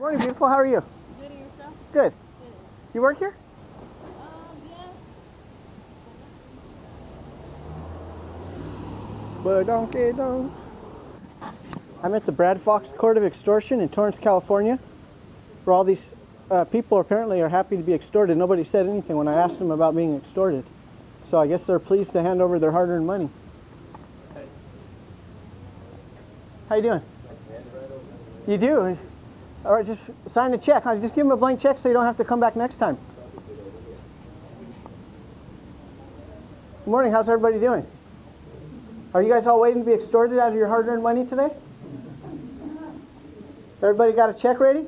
Morning, beautiful. How are you? Good, and yourself? Good. Good. You work here? Yeah. But donkey don't. I'm at the Brad Fox Court of Extortion in Torrance, California, where all these people apparently are happy to be extorted. Nobody said anything when I asked them about being extorted. So I guess they're pleased to hand over their hard-earned money. How you doing? You do? All right, just sign the check. Just give them a blank check so you don't have to come back next time. Good morning. How's everybody doing? Are you guys all waiting to be extorted out of your hard-earned money today? Everybody got a check ready?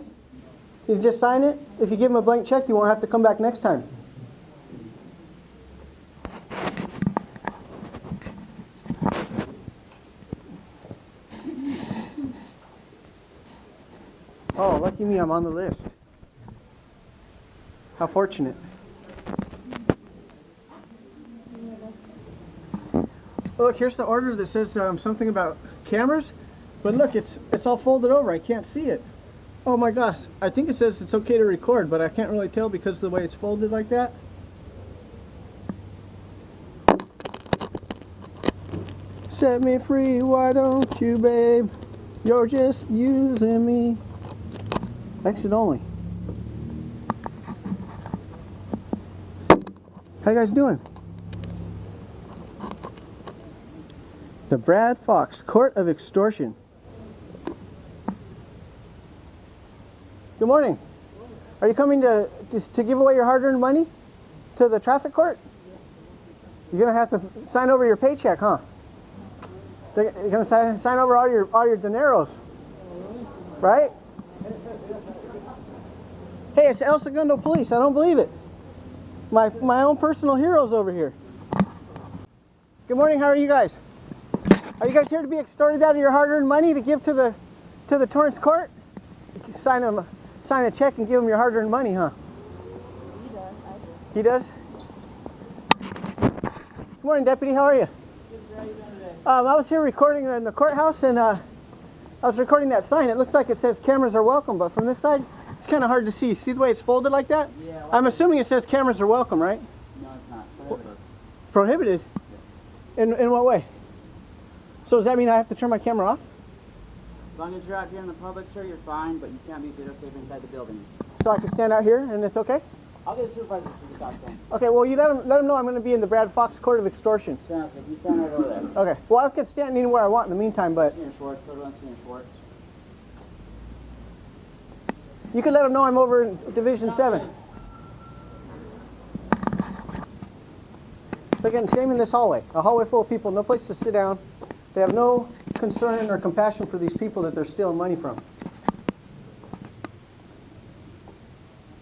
You just sign it. If you give them a blank check, you won't have to come back next time. Oh, lucky me, I'm on the list. How fortunate. Look, here's the order that says something about cameras, but look, it's all folded over. I can't see it. Oh my gosh, I think it says it's okay to record, but I can't really tell because of the way it's folded like that. Set me free, why don't you, babe? You're just using me. Exit only. How you guys doing? The Brad Fox Court of Extortion. Good morning. Are you coming to give away your hard-earned money to the traffic court? You're gonna have to sign over your paycheck, huh? You're gonna sign over all your dineros, right? Hey, it's El Segundo Police. I don't believe it. My own personal heroes over here. Good morning. How are you guys? Are you guys here to be extorted out of your hard-earned money to give to the Torrance court? Sign a check and give them your hard-earned money, huh? He does. Good morning, Deputy. How are you? I was here recording in the courthouse, and I was recording that sign. It looks like it says cameras are welcome, but from this side, it's kind of hard to see. See the way it's folded like that? Yeah. I'm assuming it says cameras are welcome, right? No, it's not. Prohibited. Prohibited? Yes. In what way? So does that mean I have to turn my camera off? As long as you're out here in the public, sir, you're fine, but you can't be videotaping inside the building. So I can stand out here and it's okay? I'll get a supervisor to talk to him. Okay, well, you let him know I'm going to be in the Brad Fox Court of Extortion. Sounds good. You stand right over there. Okay. Well, I can stand anywhere I want in the meantime, but... See your shorts. Everyone's seeing your shorts. You can let him know I'm over in Division 7. Again, same in this hallway. A hallway full of people, no place to sit down. They have no concern or compassion for these people that they're stealing money from.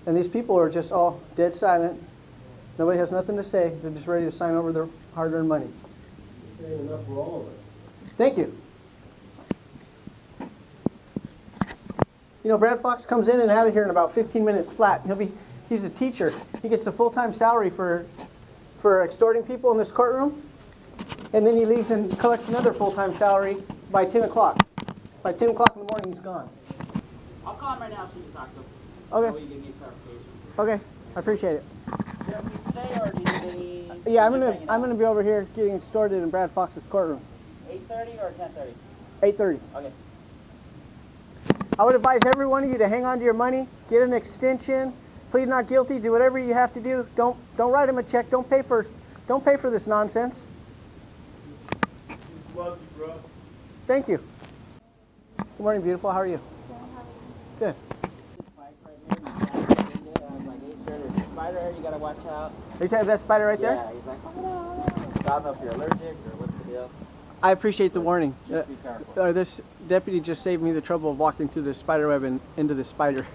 And these people are just all dead silent. Nobody has nothing to say. They're just ready to sign over their hard-earned money. You're saying enough for all of us. Thank you. You know, Brad Fox comes in and out of here in about 15 minutes flat. He's a teacher. He gets a full-time salary for extorting people in this courtroom. And then he leaves and collects another full-time salary by 10 o'clock. By 10 o'clock in the morning, he's gone. I'll call him right now so you can talk to him. Okay. That way you give me clarification. Okay, I appreciate it. You have to today, or do you need any... Yeah, I'm gonna be over here getting extorted in Brad Fox's courtroom. 8:30 or 10:30? 8:30. Okay. I would advise every one of you to hang on to your money, get an extension, plead not guilty, do whatever you have to do. Don't write him a check. Don't pay for this nonsense. Love you, bro. Thank you. Good morning, beautiful. How are you? Good. There's a spider here, you gotta watch out. Are you talking that spider right there? Yeah, he's like, oh no. I don't know if you're allergic or what's the deal. I appreciate the warning. Just be careful. This deputy just saved me the trouble of walking through the spider web and into the spider.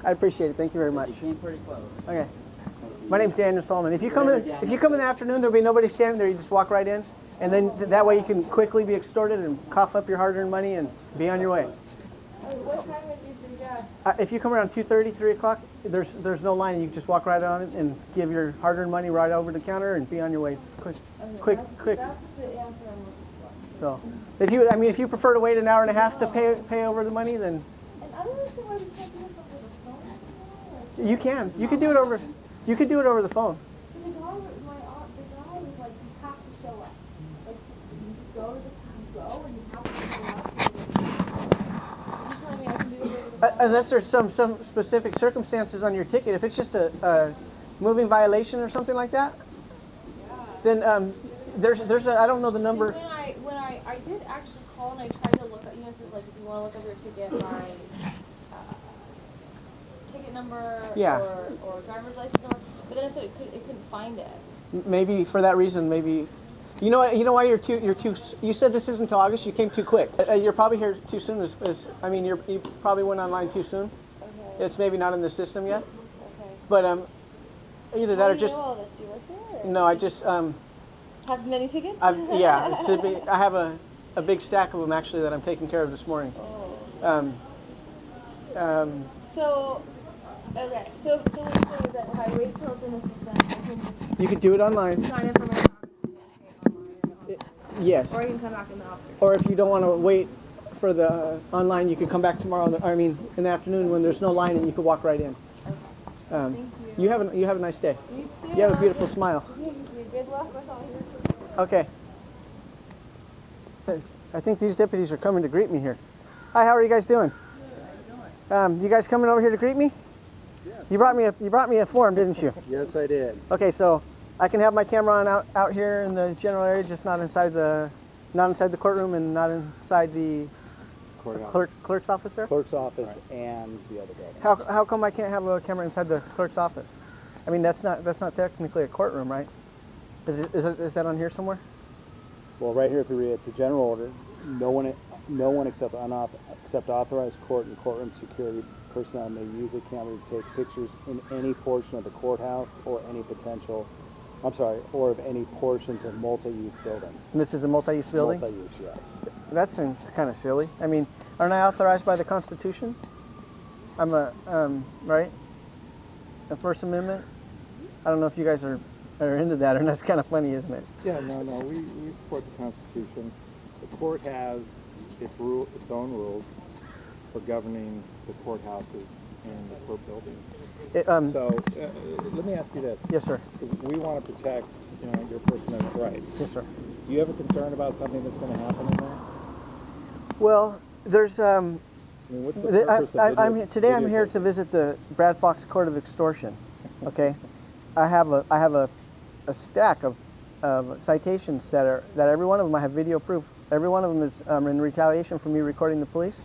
I appreciate it. Thank you very much. You came pretty close. Okay. My name's Daniel Solomon. If you come in the afternoon, there'll be nobody standing there. You just walk right in, and then that way you can quickly be extorted and cough up your hard-earned money and be on your way. What time would you suggest? If you come around 2:30, 3 o'clock, there's no line. You can just walk right on it and give your hard-earned money right over the counter and be on your way. Quick. That's the answer I'm looking for. So, if you prefer to wait an hour and a half to pay over the money, then I don't understand why we can't do this over the phone anymore. You can. You could do it over. You could do it over the phone. The guy was like, you have to show up. Like, you just go to and you have to show up. You're telling me I can do it over the phone? Unless there's some specific circumstances on your ticket. If it's just a moving violation or something like that, then there's a, I don't know the number. When I did actually call and I tried to look at, it says like if you want to look over your ticket by ticket number or driver's license number, but then it said it couldn't find it. Maybe for that reason, maybe. You know what? You know why you're too. You said this isn't until August. You came too quick. You're probably here too soon. I mean, you probably went online too soon. Okay. It's maybe not in the system yet. Okay. But either that How or do you just. know all this? Do you work there? No, I just Have many tickets? yeah. I have a big stack of them actually that I'm taking care of this morning. Oh. So, okay. So what you're saying is that if I wait till it's in the system, I can just You could do it online. sign in for my document online. Yes. Or I can come back in the office. Or if you don't want to wait for the online, you could come back tomorrow. In the afternoon when there's no line, and you could walk right in. Okay. Thank you. You have a nice day. You too. You have a beautiful smile. Thank you. Good luck with all your. Okay. I think these deputies are coming to greet me here. Hi, how are you guys doing? You guys coming over here to greet me? Yes. You brought me a form, didn't you? Yes, I did. Okay, so I can have my camera on out here in the general area, just not inside the courtroom and not inside the clerk's office there? Clerk's office and the other building. How come I can't have a camera inside the clerk's office? I mean, that's not technically a courtroom, right? Is that on here somewhere? Well, right here, if you read, it's a general order. No one except authorized court and courtroom security personnel may use a camera to take pictures in any portion of the courthouse or of any portions of multi-use buildings. And this is a multi-use building? Multi-use, yes. That seems kind of silly. I mean, aren't I authorized by the Constitution? I'm right? The First Amendment? I don't know if you guys are into that, and that's kind of funny, isn't it? Yeah, no, we support the Constitution. The court has its own rules for governing the courthouses and the court buildings. So let me ask you this. Yes, sir. Because we want to protect, your First Amendment rights. Yes, sir. Do you have a concern about something that's going to happen in there? Well, there's I mean, what's the purpose of today I'm here to visit the Brad Fox Court of Extortion. Okay, I have a stack of citations that every one of them I have video proof. Every one of them is in retaliation for me recording the police.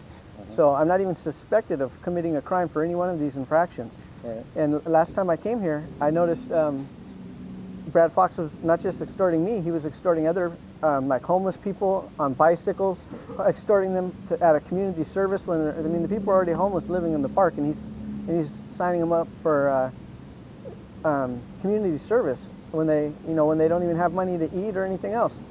So I'm not even suspected of committing a crime for any one of these infractions. Right. And last time I came here, I noticed Brad Fox was not just extorting me; he was extorting other like homeless people on bicycles, extorting them at a community service. The people are already homeless, living in the park, and he's signing them up for community service when they don't even have money to eat or anything else.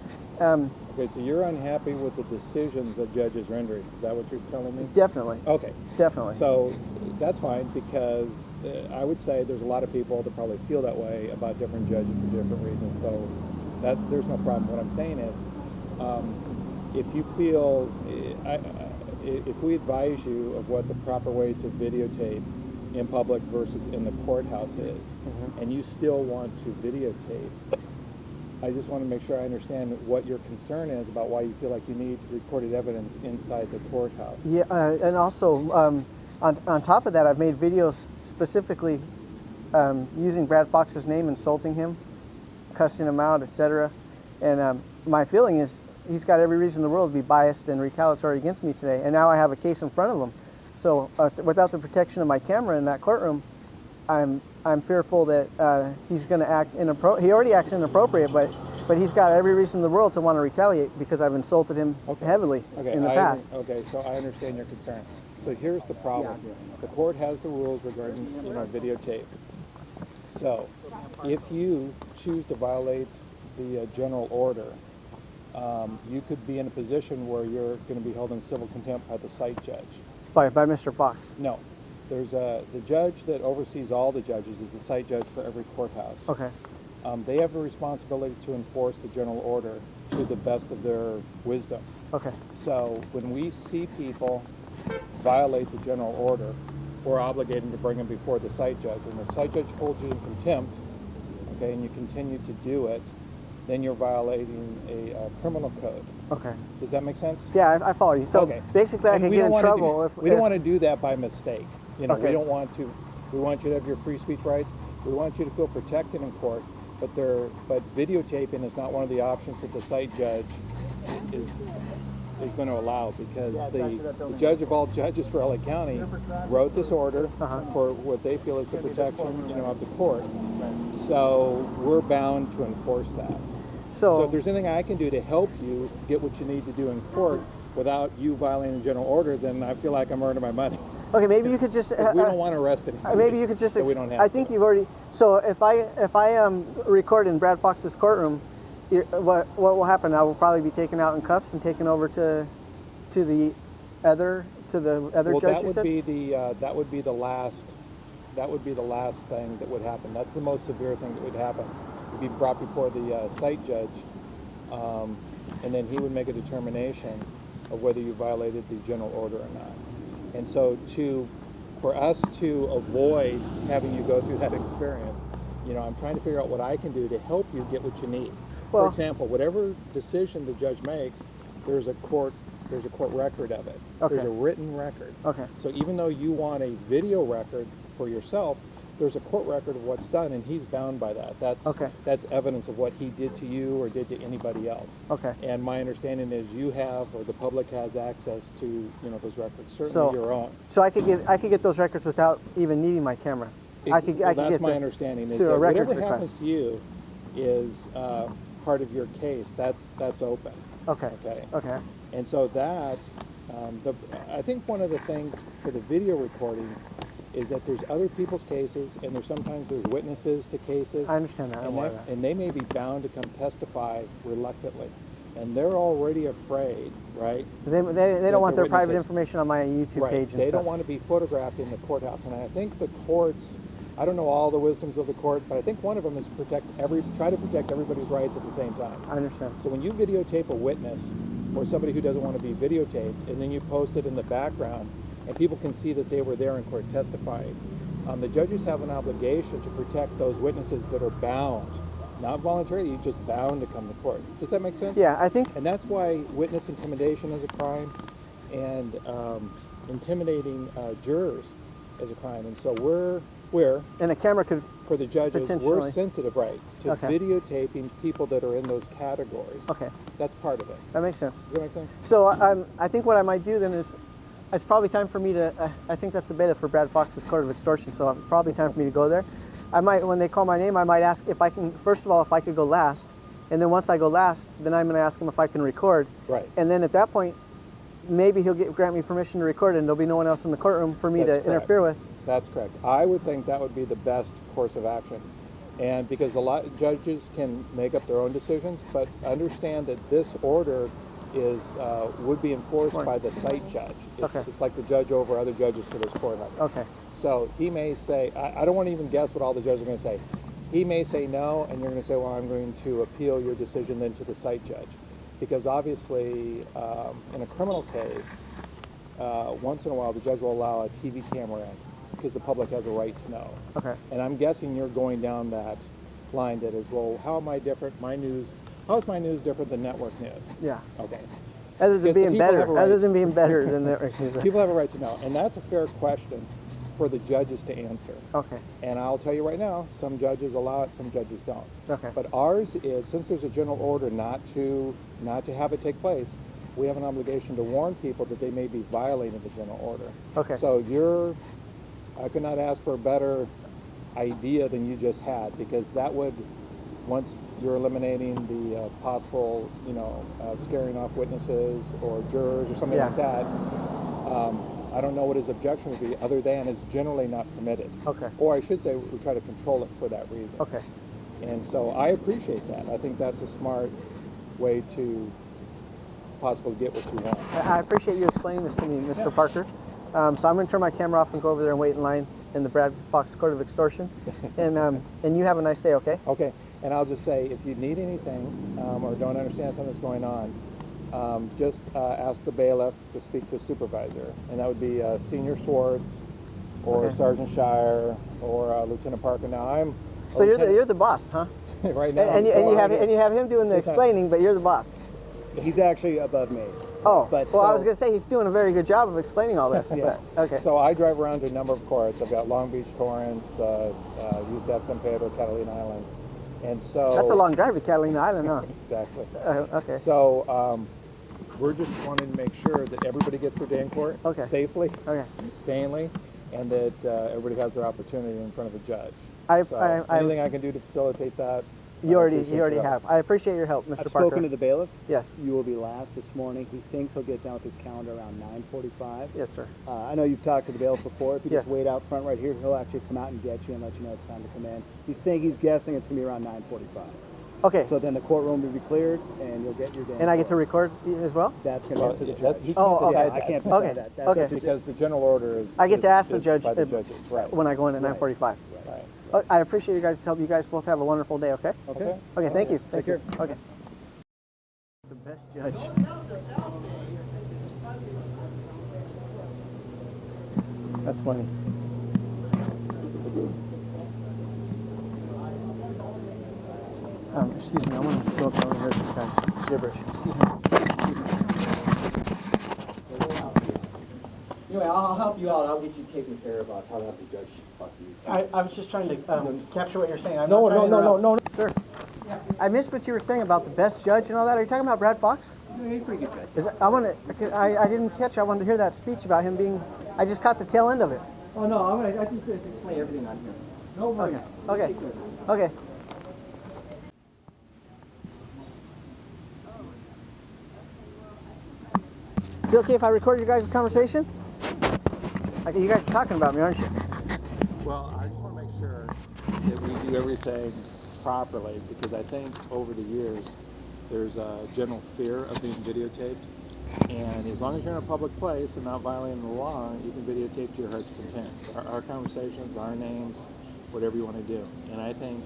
Okay, so you're unhappy with the decisions that judges rendering. Is that what you're telling me? Definitely. Okay. Definitely. So that's fine, because I would say there's a lot of people that probably feel that way about different judges for different reasons. So there's no problem. What I'm saying is, if you feel, if we advise you of what the proper way to videotape in public versus in the courthouse is, and you still want to videotape, I just want to make sure I understand what your concern is about why you feel like you need recorded evidence inside the courthouse. Yeah, and also on top of that, I've made videos specifically using Brad Fox's name, insulting him, cussing him out, etc. And my feeling is he's got every reason in the world to be biased and retaliatory against me today. And now I have a case in front of him. So without the protection of my camera in that courtroom, I'm fearful that he's going to act inappropriate. He already acts inappropriate, but he's got every reason in the world to want to retaliate because I've insulted him heavily in the past. Okay, so I understand your concern. So here's the problem. Yeah. The court has the rules regarding videotape. So if you choose to violate the general order, you could be in a position where you're going to be held in civil contempt by the site judge. By Mr. Fox. No. There's the judge that oversees all the judges is the site judge for every courthouse. Okay. They have a responsibility to enforce the general order to the best of their wisdom. Okay. So when we see people violate the general order, we're obligated to bring them before the site judge. And the site judge holds you in contempt, okay, and you continue to do it, then you're violating a criminal code. Okay. Does that make sense? Yeah, I follow you. So Okay. basically, I And could we get don't in wanna trouble if we don't want to do that by mistake. You know, Okay. we don't want to. We want you to have your free speech rights. We want you to feel protected in court. But videotaping is not one of the options that the site judge is going to allow, because Yeah, it's actually that the building. judge of all judges for LA County wrote this order Uh-huh. for what they feel is the protection, of the court. So we're bound to enforce that. So if there's anything I can do to help you get what you need to do in court without you violating the general order, then I feel like I'm earning my money. okay, maybe you could just. 'Cause we don't want to arrest anybody. Maybe you could just. So we don't have I to. think you've already. So if I record in Brad Fox's courtroom, what will happen? I will probably be taken out in cuffs and taken over to the other Well, judge. that You would said? be the last thing that would happen. That's the most severe thing that would happen. You'd be brought before the site judge, and then he would make a determination of whether you violated the general order or not. And so for us to avoid having you go through that experience, I'm trying to figure out what I can do to help you get what you need. Well- For example, whatever decision the judge makes, there's a court record of it. Okay. There's a written record. Okay. So even though you want a video record for yourself, there's a court record of what's done, and he's bound by that. That's evidence of what he did to you or did to anybody else. Okay. And my understanding is you have, or the public has, access to those records. Certainly So- your own. So I could get those records without even needing my camera. I could That's get my the- understanding. Is through a that records whatever happens request. to you is part of your case. That's open. Okay. Okay. Okay. And so that, I think one of the things for the video recording is that there's other people's cases, and sometimes there's witnesses to cases. I understand that. I'm aware of that. And they may be bound to come testify reluctantly. And they're already afraid, right? They don't want their private witnesses. information on my YouTube Right. page and They stuff. don't want to be photographed in the courthouse. And I think the courts, I don't know all the wisdoms of the court, but I think one of them is try to protect everybody's rights at the same time. I understand. So when you videotape a witness or somebody who doesn't want to be videotaped, and then you post it in the background, and people can see that they were there in court testifying, the judges have an obligation to protect those witnesses that are bound, not voluntarily, just bound to come to court. Does that make sense? Yeah, I think. And that's why witness intimidation is a crime, and intimidating jurors is a crime. And so we're And a camera could. for the judges, we're Potentially. sensitive, right, to Okay. videotaping people that are in those categories. Okay, That's part of it. that makes sense. Does that make sense? So I think what I might do then is, it's probably time for me to. I think that's the bailiff for Brad Fox's Court of Extortion. So it's probably time for me to go there. I might, when they call my name, I might ask if I can. First of all, if I could go last, and then once I go last, then I'm going to ask him if I can record. Right. And then at that point, maybe he'll grant me permission to record, and there'll be no one else in the courtroom for me That's to correct. interfere with. That's correct. I would think that would be the best course of action. And because a lot of judges can make up their own decisions, but understand that this order would be enforced by the site judge. It's like the judge over other judges for this courthouse. Okay. So he may say, I don't want to even guess what all the judges are going to say. He may say no, and you're going to say, well, I'm going to appeal your decision then to the site judge. Because obviously, in a criminal case, once in a while, the judge will allow a TV camera in because the public has a right to know. Okay. And I'm guessing you're going down that line that is, well, how am I different? How is my news different than network news? Yeah. Okay. Other than Because the being people better. have a right. Other than being better than network news. People have a right to know, and that's a fair question for the judges to answer. Okay. And I'll tell you right now, some judges allow it, some judges don't. Okay. But ours is, since there's a general order not to have it take place, we have an obligation to warn people that they may be violating the general order. Okay. So I could not ask for a better idea than you just had, because that would, once you're eliminating the possible, scaring off witnesses or jurors or something like that, I don't know what his objection would be, other than it's generally not permitted. Okay. Or I should say, we try to control it for that reason. Okay. And so I appreciate that. I think that's a smart way to possibly get what you want. I appreciate you explaining this to me, Mr. Parker. So I'm going to turn my camera off and go over there and wait in line in the Brad Fox Court of Extortion. And you have a nice day, okay? Okay. And I'll just say, if you need anything or don't understand something that's going on, just ask the bailiff to speak to a supervisor, and that would be Senior Swartz or Okay. Sergeant Shire or Lieutenant Parker. Now I'm So you're the boss, huh? right now. And you have him doing the Just have- explaining, but you're the boss. He's actually above me. Oh, But well, I so- was gonna say he's doing a very good job of explaining all this. Yeah. But, okay. So I drive around to a number of courts. I've got Long Beach, Torrance, used to have San Pedro, Catalina Island, and so That's a long drive to Catalina Island, huh? exactly. Okay. So we're just wanting to make sure that everybody gets their day in court Okay. safely, Okay. sanely, and that everybody has their opportunity in front of a judge. I- So I- anything I can do to facilitate that. You I already appreciate you already your help. have. I appreciate your help, Mr. I've Parker. spoken to the bailiff. Yes. You will be last this morning. He thinks he'll get done with his calendar around 9:45. Yes, sir. I know you've talked to the bailiff before. If you just Yes. wait out front right here, he'll actually come out and get you and let you know it's time to come in. He's guessing it's going to be around 9:45. Okay. So then the courtroom will be cleared and you'll get your day. And I get to record as well? That's going to be up to the That's- judge. he Oh, can't okay. decide I that. can't decide Okay. that. That's Okay. up to Because the general order is. I get is- to ask the is judge by the judges. Right. when I go in at 9:45. Right. I appreciate you guys' help. You guys both have a wonderful day. Okay. Okay. Okay. Thank you. Take Thank you. care. Okay. The best judge. That's funny. Excuse me, I want to go up over here with this guy's gibberish. Excuse me. Anyway, I'll help you out. I'll get you taken care of. I'll have the judge talk to you. I was just trying to capture what you're saying. I'm No, not trying no, to no, interrupt. Sir, I missed what you were saying about the best judge and all that. Are you talking about Brad Fox? He's a pretty good judge. Is it, I didn't catch. I wanted to hear that speech about him being. I just caught the tail end of it. Oh, no, I just explain everything on here. No worries. Okay. Okay. Is it okay if I record your guys' conversation? You guys are talking about me, aren't you? Well, I just want to make sure that we do everything properly because I think over the years there's a general fear of being videotaped. And as long as you're in a public place and not violating the law, you can videotape to your heart's content. Our conversations, our names, whatever you want to do. And I think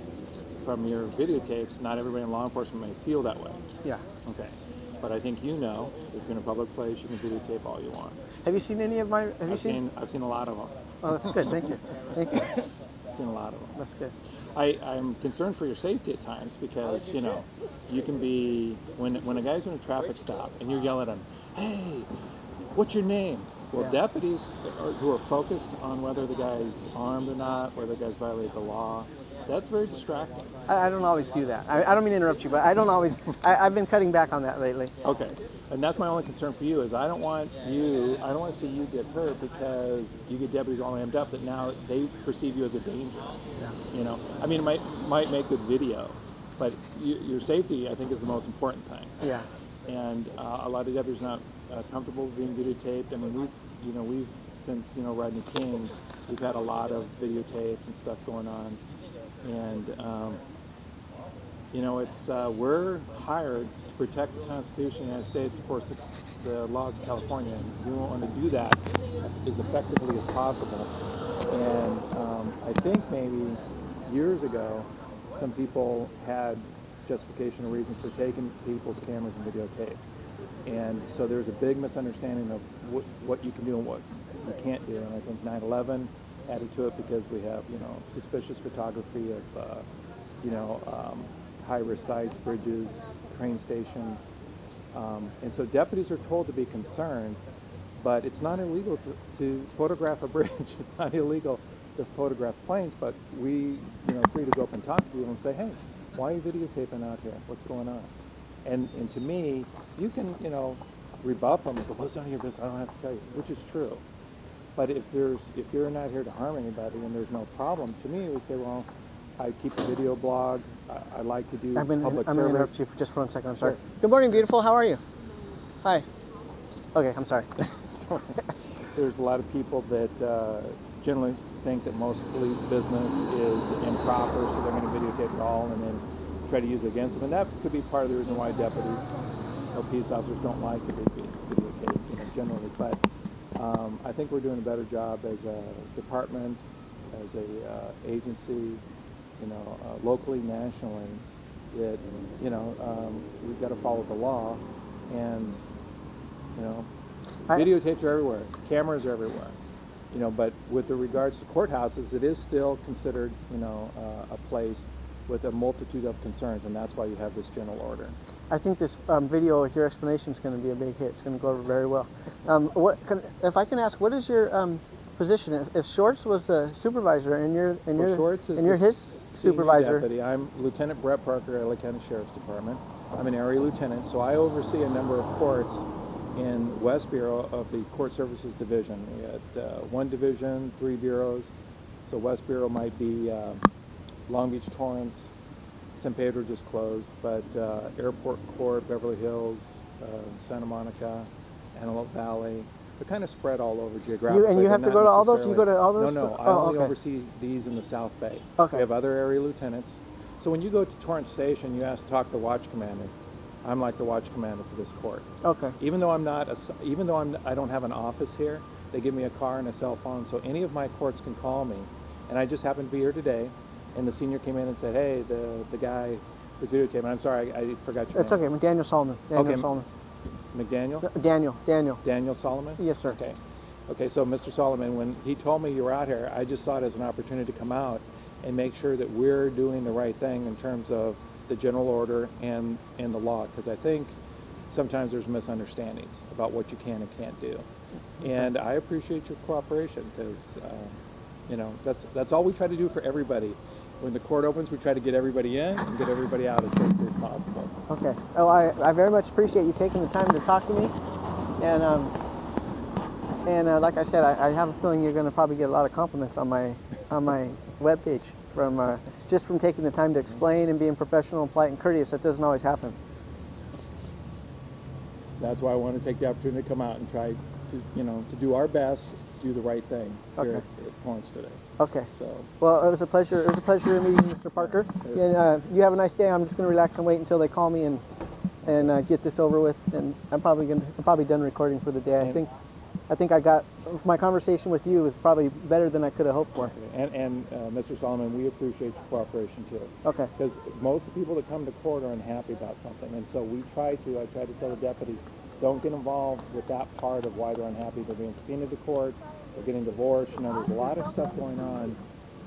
from your videotapes, not everybody in law enforcement may feel that way. Yeah. Okay. But I think you know, if you're in a public place, you can videotape all you want. Have you seen any of my? Have you seen? I've seen a lot of them. Oh, that's good. Thank you. Thank you. I've seen a lot of them. That's good. I'm concerned for your safety at times because, you know, you can be, when a guy's in a traffic stop and you're yelling at him, hey, what's your name? Well, Yeah. deputies who are focused on whether the guy's armed or not, whether the guy's violated the law, that's very distracting. I don't always do that. I don't mean to interrupt you, but I don't always. I've been cutting back on that lately. Okay, and that's my only concern for you is I don't want to see you get hurt because you get deputies all amped up that now they perceive you as a danger. Yeah. You know, I mean, it might make good video, but your safety I think is the most important thing. Yeah. And a lot of deputies are not comfortable being videotaped. I mean, we've since Rodney King, we've had a lot of videotapes and stuff going on, and it's we're hired to protect the Constitution of the United States, to enforce the laws of California, and we want to do that as effectively as possible. And I think maybe years ago, some people had justification or reasons for taking people's cameras and videotapes. And so there's a big misunderstanding of what you can do and what you can't do. And I think 9/11 added to it because we have, suspicious photography of, high-risk sites, bridges, train stations. And so deputies are told to be concerned, but it's not illegal to photograph a bridge. It's not illegal to photograph planes, but we, free to go up and talk to people and say, hey, why are you videotaping out here? What's going on? And to me, you can, rebuff them, but well, it's none of your business, I don't have to tell you, which is true. But if you're not here to harm anybody and there's no problem, to me, we say, well, I keep a video blog, I like to do public service. I'm going to interrupt you for just for 1 second, I'm sorry. Sure. Good morning, beautiful, how are you? Hi. Okay, I'm sorry. There's a lot of people that generally think that most police business is improper, so they're going to videotape it all and then try to use it against them. And that could be part of the reason why deputies or police officers don't like to be videotaped, generally. But I think we're doing a better job as a department, as a agency, locally, nationally, that, we've got to follow the law. And, you know, I- videotapes are everywhere, cameras are everywhere. You know, but with the regards to courthouses, it is still considered, you know, a place with a multitude of concerns, and that's why you have this general order. I think this video with your explanation is going to be a big hit. It's going to go over very well. If I can ask, what is your position? If Shorts was the supervisor and you're Schwartz is his senior supervisor, deputy. I'm Lieutenant Brett Parker at LA County Sheriff's Department. I'm an area lieutenant, so I oversee a number of courts in West Bureau of the Court Services Division. We got 1 division, 3 bureaus. So West Bureau might be Long Beach, Torrance. San Pedro just closed, but Airport Court, Beverly Hills, Santa Monica, Antelope Valley. They're kind of spread all over geographically. and you have to go to all those? You go to all those? No, I only oversee these in the South Bay. Okay. We have other area lieutenants. So when you go to Torrance Station, you ask to talk to the watch commander. I'm like the watch commander for this court. Okay. Even though I don't have an office here, they give me a car and a cell phone, so any of my courts can call me. And I just happened to be here today, and the senior came in and said, "Hey, the guy was videotaping." I'm sorry, I forgot your It's name. okay. Daniel Solomon. Daniel Solomon. McDaniel? Daniel Solomon? Yes, sir. Okay. Okay, so Mr. Solomon, when he told me you were out here, I just saw it as an opportunity to come out and make sure that we're doing the right thing in terms of the general order and the law, because I think sometimes there's misunderstandings about what you can and can't do. And I appreciate your cooperation, because you know, that's all we try to do for everybody. When the court opens, we try to get everybody in and get everybody out as quickly as possible. Okay. Oh, I very much appreciate you taking the time to talk to me, and like I said, I have a feeling you're going to probably get a lot of compliments on my webpage from just from taking the time to explain and being professional and polite and courteous. That doesn't always happen. That's why I want to take the opportunity to come out and try to, you know, to do our best, to do the right thing here at Torrance today. Okay. So, well, it was a pleasure. It was a pleasure meeting you, Mr. Parker. And you have a nice day. I'm just going to relax and wait until they call me and get this over with. And I'm probably done recording for the day. I think I got my conversation with you was probably better than I could have hoped for. and Mr. Solomon, we appreciate your cooperation too. Okay. Because most of the people that come to court are unhappy about something, and so I try to tell the deputies, don't get involved with that part of why they're unhappy. They're being subpoenaed to court, they're getting divorced. You know, there's a lot of stuff going on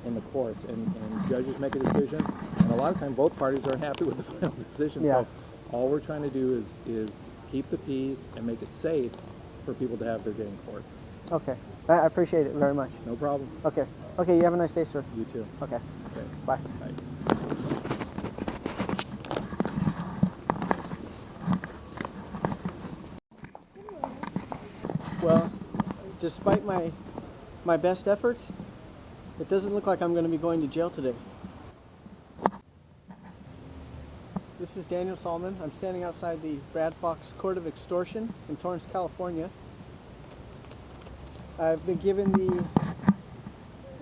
in the courts, and judges make a decision, and a lot of times both parties are unhappy with the final decision. Yeah. So all we're trying to do is keep the peace and make it safe for people to have their day in court. Okay. I appreciate it very much. No problem. Okay. Okay, you have a nice day, sir. You too. Okay. Okay. Bye. Bye. Well, despite my best efforts, it doesn't look like I'm going to be going to jail today. This is Daniel Solomon. I'm standing outside the Brad Fox Court of Extortion in Torrance, California. I've been given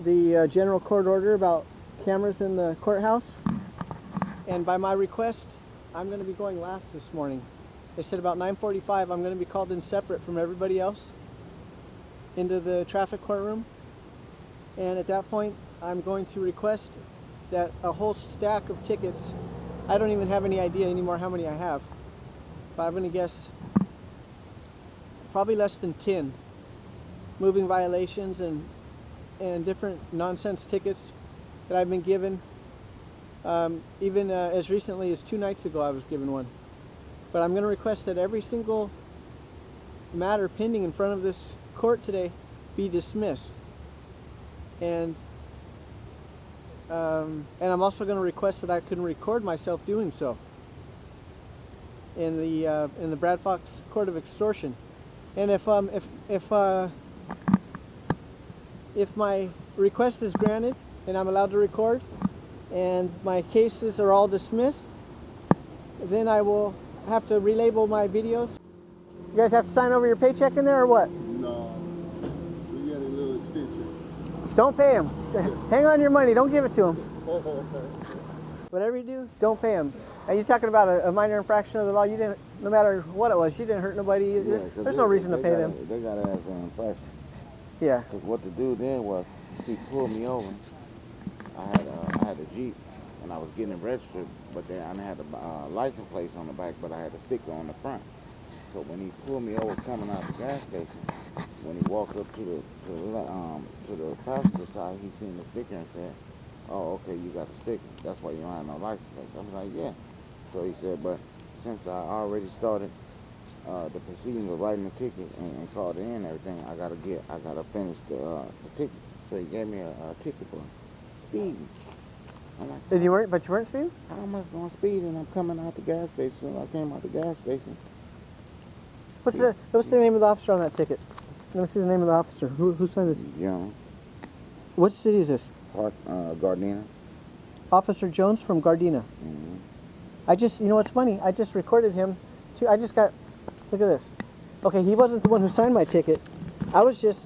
the general court order about cameras in the courthouse, and by my request, I'm going to be going last this morning. They said about 9:45 I'm going to be called in separate from everybody else into the traffic courtroom, and at that point I'm going to request that a whole stack of tickets, I don't even have any idea anymore how many I have, but I'm going to guess probably less than 10 moving violations and different nonsense tickets that I've been given. Even as recently as 2 nights ago I was given one. But I'm going to request that every single matter pending in front of this court today be dismissed. And I'm also going to request that I can record myself doing so in the Brad Fox Court of Extortion. And if my request is granted and I'm allowed to record and my cases are all dismissed, then I will have to relabel my videos. You guys have to sign over your paycheck in there or what? No, we got a little extension. Don't pay him. Hang on your money. Don't give it to him. Whatever you do, don't pay him. And you're talking about a minor infraction of the law. You didn't, no matter what it was, you didn't hurt nobody. Yeah, there's no reason to pay them. They got to ask an infraction. Yeah. Because what the dude did was, he pulled me over. I had a Jeep, and I was getting it registered, but then I had a license plate on the back, but I had a sticker on the front. So when he pulled me over coming out the gas station, when he walked up to the passenger side, he seen the sticker and said, "Oh, okay, you got a sticker. That's why you don't have no license plate." I was like, "Yeah." So he said, "But since I already started the proceeding of writing the ticket and called it in and everything, I gotta finish the ticket." So he gave me a ticket for speeding. I'm like, But you weren't speeding? how am I going to speed and I'm coming out the gas station? I came out the gas station. What's the name of the officer on that ticket? Let me see the name of the officer. Who signed this? Yeah. What city is this? Gardena. Officer Jones from Gardena. Mm-hmm. You know what's funny? I just recorded him too. Look at this. Okay, he wasn't the one who signed my ticket. I was just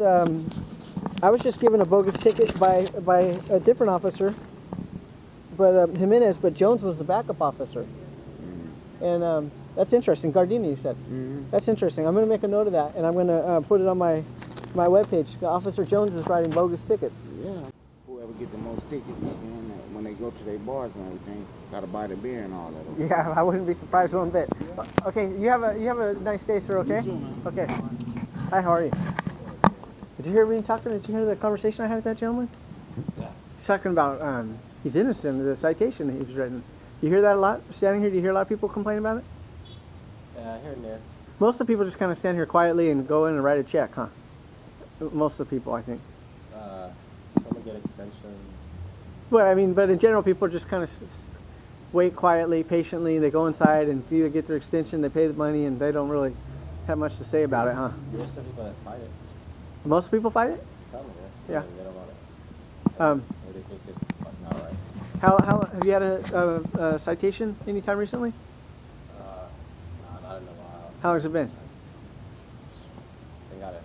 given a bogus ticket by a different officer, but Jimenez. But Jones was the backup officer, and that's interesting. Gardena, you said. Mm-hmm. That's interesting. I'm going to make a note of that, and I'm going to put it on my webpage. Officer Jones is writing bogus tickets. Yeah. Whoever get the most tickets, and when they go to their bars and everything, gotta buy the beer and all that. Yeah, I wouldn't be surprised one bit. Okay, you have a nice day, sir. Okay. You too, man. Okay. Hi, how are you? Did you hear me talking? Did you hear the conversation I had with that gentleman? Yeah. He's talking about he's innocent of the citation that he was written. You hear that a lot? Standing here, do you hear a lot of people complain about it? Here and there. Most of the people just kind of stand here quietly and go in and write a check, huh? Most of the people, I think. Some get extensions. But in general, people just kind of wait quietly, patiently. They go inside and either get their extension, they pay the money, and they don't really have much to say about it, huh? There's some people that fight it. Most people fight it? Some, Yeah. They don't want it. They think it's not right. How have you had a citation anytime recently? Not in a while. How long's it been? They got a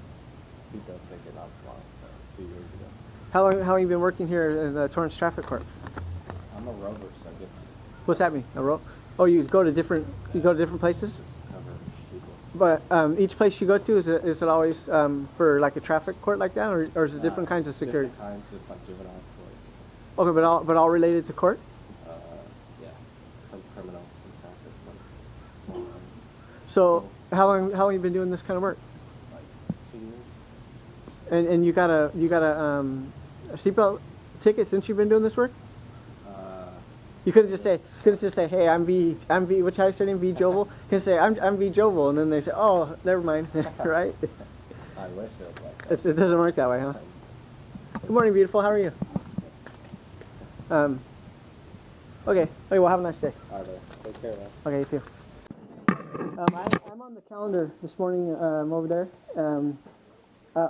seatbelt ticket not so long, a few years ago. How long have you been working here in the Torrance Traffic Court? I'm a rover, so I get to What's that mean? A row? Oh, you go to different places? just cover people. But each place you go to, is it always for like a traffic court like that, or is it different kinds of security? Different kinds, just like juvenile courts. Okay, but all related to court? Yeah. Some criminal, some traffic, some small crimes. So how long have you been doing this kind of work? Like 2 years. And you got a seatbelt ticket since you've been doing this work? You couldn't just say, hey, I'm V. What's your name? V. Jovel. You can say, I'm V. Jovel, and then they say, oh, never mind, right? I wish it was like that. It doesn't work that way, huh? Good morning, beautiful. How are you? Okay. Well, have a nice day. All right, take care, man. Okay, you too. I'm on the calendar this morning over there.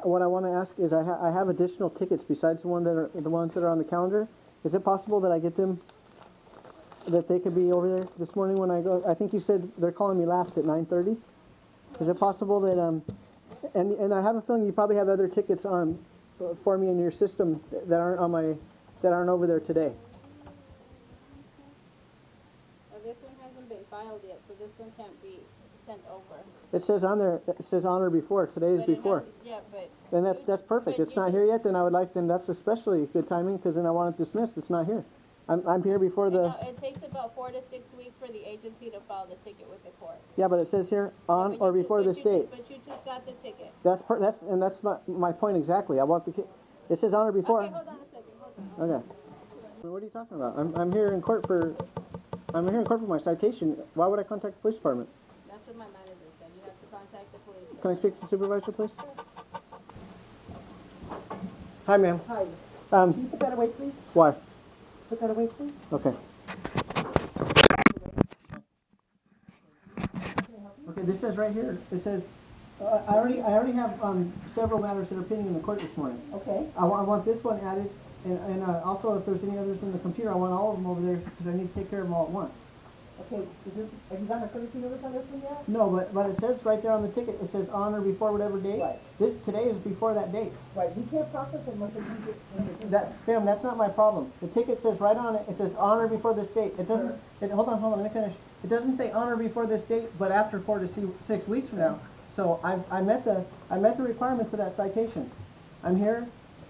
What I want to ask is, I have additional tickets besides the ones that are on the calendar. Is it possible that I get them? That they could be over there this morning when I go? I think you said they're calling me last at 9:30. Is it possible that and I have a feeling you probably have other tickets on for me in your system that aren't over there today. Well, this one hasn't been filed yet, so this one can't be sent over. It says on there. It says on or before. Today is But it before. has- Yeah, but. Then that's perfect. But It's you not can- here yet. Then that's especially good timing because then I want it dismissed. It's not here. I'm here before the. No, it takes about 4 to 6 weeks for the agency to file the ticket with the court. Yeah, but it says here on But or you ju- before but this you date. But you just got the ticket. That's my point exactly. I want it says on or before. Okay, hold on a second. Hold on. Okay. What are you talking about? I'm here in court for my citation. Why would I contact the police department? That's what my manager said. You have to contact the police. Can I speak to the supervisor, please? Hi, ma'am. Hi. Can you put that away, please? Why? Put that away, please. Okay. Okay, this says right here. It says I already have several matters that are pending in the court this morning. Okay. I want this one added, and also if there's any others in the computer, I want all of them over there because I need to take care of them all at once. Okay. Have you gotten a courtesy notice on this one yet? No, but it says right there on the ticket, it says on or before whatever date. Right. Today is before that date. Right. We can't process it unless it's in Ma'am, that's not my problem. The ticket says right on it, it says on or before this date. It doesn't, hold on, let me finish. It doesn't say on or before this date, but after 4 to 6 weeks from now. So I met the requirements of that citation. I'm here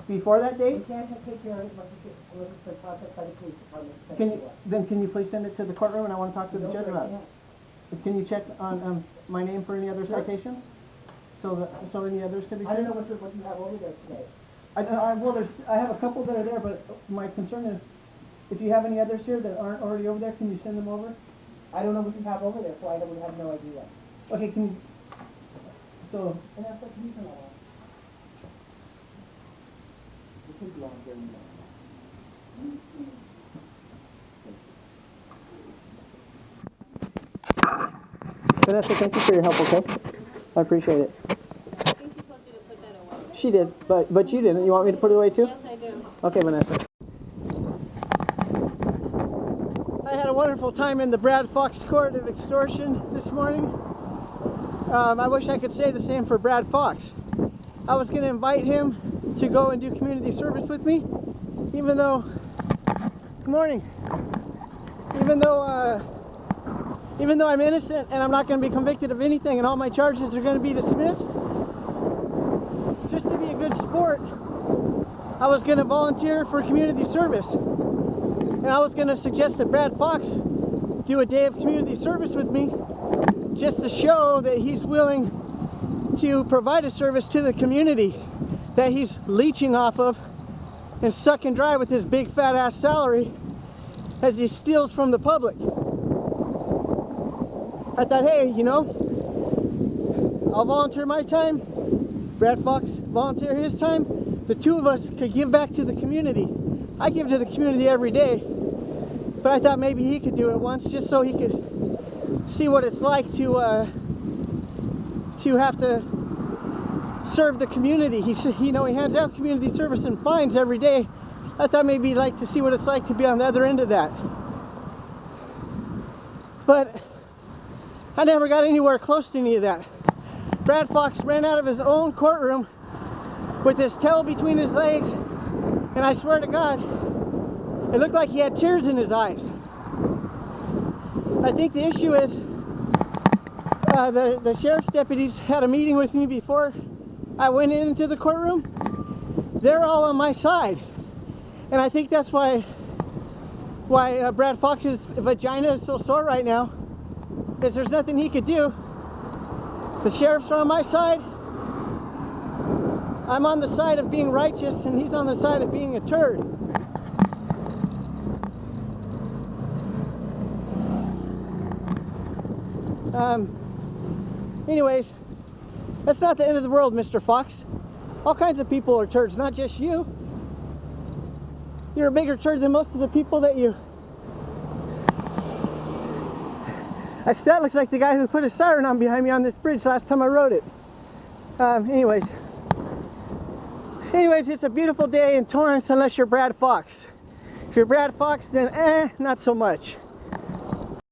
before that date. We can't take care of it unless it's been processed by the police department. Can you please send it to the courtroom, and I want to talk to the judge about it. Can you check on my name for any other citations? So any others could be I don't sent? know what you have over there today. Well, I have a couple that are there, but my concern is, if you have any others here that aren't already over there, can you send them over? I don't know what you have over there, so I would have no idea. Okay, can you, so, And that's what you can allow. It could be on during the Vanessa, thank you for your help, okay? I appreciate it. I think she told you to put that away. She did, but you didn't. You want me to put it away too? Yes, I do. Okay, Vanessa. I had a wonderful time in the Brad Fox Court of Extortion this morning. I wish I could say the same for Brad Fox. I was going to invite him to go and do community service with me, even though, good morning, even though I'm innocent and I'm not going to be convicted of anything and all my charges are going to be dismissed. Just to be a good sport, I was going to volunteer for community service. And I was going to suggest that Brad Fox do a day of community service with me, just to show that he's willing to provide a service to the community that he's leeching off of and sucking dry with his big fat ass salary as he steals from the public. I thought, hey, you know, I'll volunteer my time, Brad Fox volunteer his time, the two of us could give back to the community. I give to the community every day, but I thought maybe he could do it once just so he could see what it's like to have to serve the community. He hands out community service and fines every day. I thought maybe he'd like to see what it's like to be on the other end of that. But I never got anywhere close to any of that. Brad Fox ran out of his own courtroom with his tail between his legs, and I swear to God, it looked like he had tears in his eyes. I think the issue is the sheriff's deputies had a meeting with me before I went into the courtroom. They're all on my side, and I think that's why Brad Fox's vagina is so sore right now, is there's nothing he could do. The sheriffs are on my side. I'm on the side of being righteous, and he's on the side of being a turd. Anyways, that's not the end of the world, Mr. Fox. All kinds of people are turds, not just you. You're a bigger turd than most of the people that you... That looks like the guy who put a siren on behind me on this bridge last time I rode it. Anyways, it's a beautiful day in Torrance unless you're Brad Fox. If you're Brad Fox, then not so much.